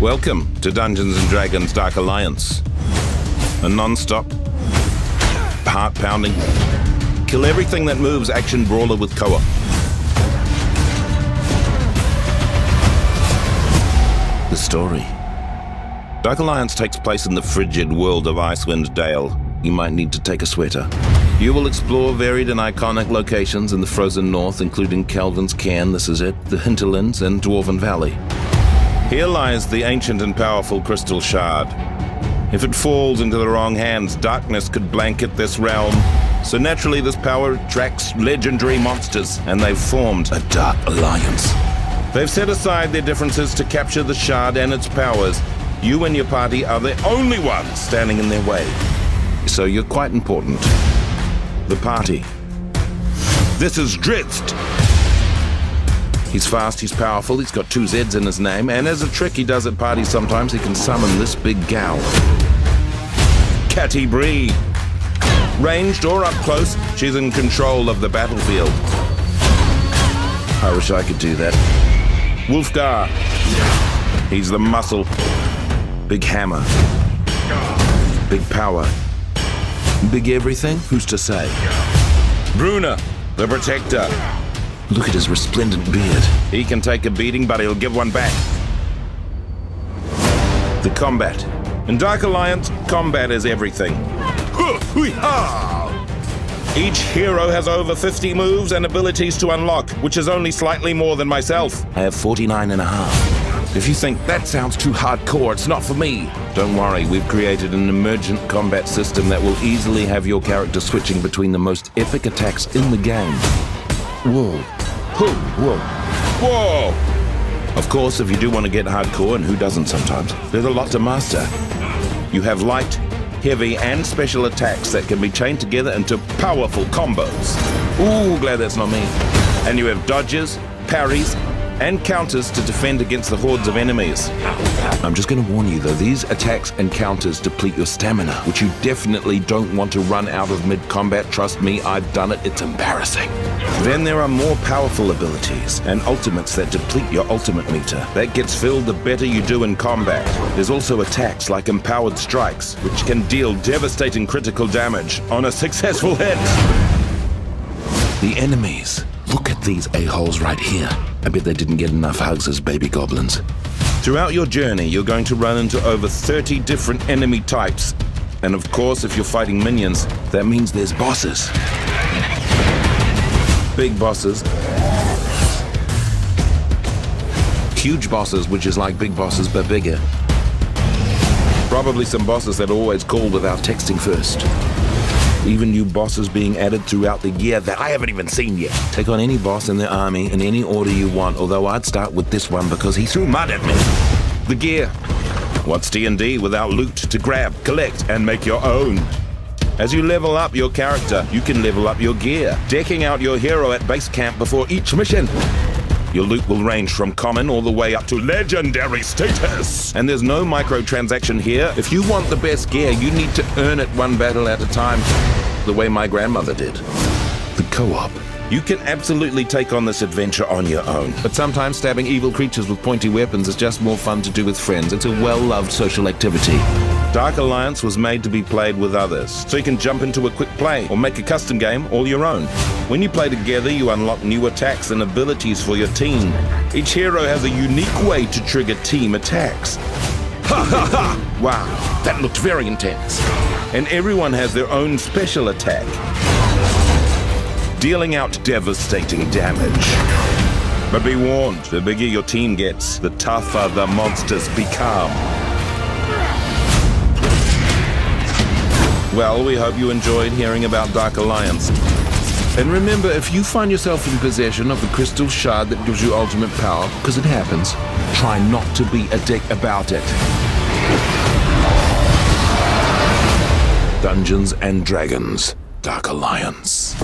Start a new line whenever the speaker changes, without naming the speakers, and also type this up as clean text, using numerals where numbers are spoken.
Welcome to Dungeons & Dragons Dark Alliance. A non-stop, heart-pounding, kill everything that moves action brawler with co-op. The story. Dark Alliance takes place in the frigid world of Icewind Dale. You might need to take a sweater. You will explore varied and iconic locations in the frozen north, including Calvin's Cairn, this is it, the Hinterlands, and Dwarven Valley. Here lies the ancient and powerful Crystal Shard. If it falls into the wrong hands, darkness could blanket this realm. So naturally this power attracts legendary monsters, and they've formed a Dark Alliance. They've set aside their differences to capture the Shard and its powers. You and your party are the only ones standing in their way. So you're quite important. The party. This is Drizzt. He's fast, he's powerful, he's got 2 Z's in his name, and as a trick he does at parties sometimes, he can summon this big gal. Catty Bree. Ranged or up close, she's in control of the battlefield. I wish I could do that. Wolfgar. He's the muscle. Big hammer. Big power. Big everything? Who's to say? Bruna, the protector. Look at his resplendent beard. He can take a beating, but he'll give one back. The combat. In Dark Alliance, combat is everything. Each hero has over 50 moves and abilities to unlock, which is only slightly more than myself. I have 49 and a half. If you think that sounds too hardcore, it's not for me. Don't worry, we've created an emergent combat system that will easily have your character switching between the most epic attacks in the game. Whoa. Whoa. Whoa! Of course, if you do want to get hardcore, and who doesn't sometimes, there's a lot to master. You have light, heavy, and special attacks that can be chained together into powerful combos. Ooh, glad that's not me. And you have dodges, parries, and counters to defend against the hordes of enemies. I'm just going to warn you though, these attacks and counters deplete your stamina, which you definitely don't want to run out of mid-combat. Trust me, I've done it, it's embarrassing. Then there are more powerful abilities and ultimates that deplete your ultimate meter. That gets filled the better you do in combat. There's also attacks like empowered strikes, which can deal devastating critical damage on a successful hit. The enemies. Look at these a-holes right here. I bet they didn't get enough hugs as baby goblins. Throughout your journey, you're going to run into over 30 different enemy types. And of course, if you're fighting minions, that means there's bosses. Big bosses. Huge bosses, which is like big bosses, but bigger. Probably some bosses that always call without texting first. Even new bosses being added throughout the year that I haven't even seen yet. Take on any boss in the army in any order you want, although I'd start with this one because he threw mud at me. The gear. What's D&D without loot to grab, collect, and make your own? As you level up your character, you can level up your gear, decking out your hero at base camp before each mission. Your loot will range from common all the way up to legendary status. And there's no microtransaction here. If you want the best gear, you need to earn it one battle at a time, the way my grandmother did. The co-op. You can absolutely take on this adventure on your own. But sometimes stabbing evil creatures with pointy weapons is just more fun to do with friends. It's a well-loved social activity. Dark Alliance was made to be played with others, so you can jump into a quick play or make a custom game all your own. When you play together, you unlock new attacks and abilities for your team. Each hero has a unique way to trigger team attacks. Ha ha ha! Wow, that looked very intense. And everyone has their own special attack, dealing out devastating damage. But be warned, the bigger your team gets, the tougher the monsters become. Well, we hope you enjoyed hearing about Dark Alliance. And remember, if you find yourself in possession of the Crystal Shard that gives you ultimate power, because it happens, try not to be a dick about it. Dungeons & Dragons Dark Alliance.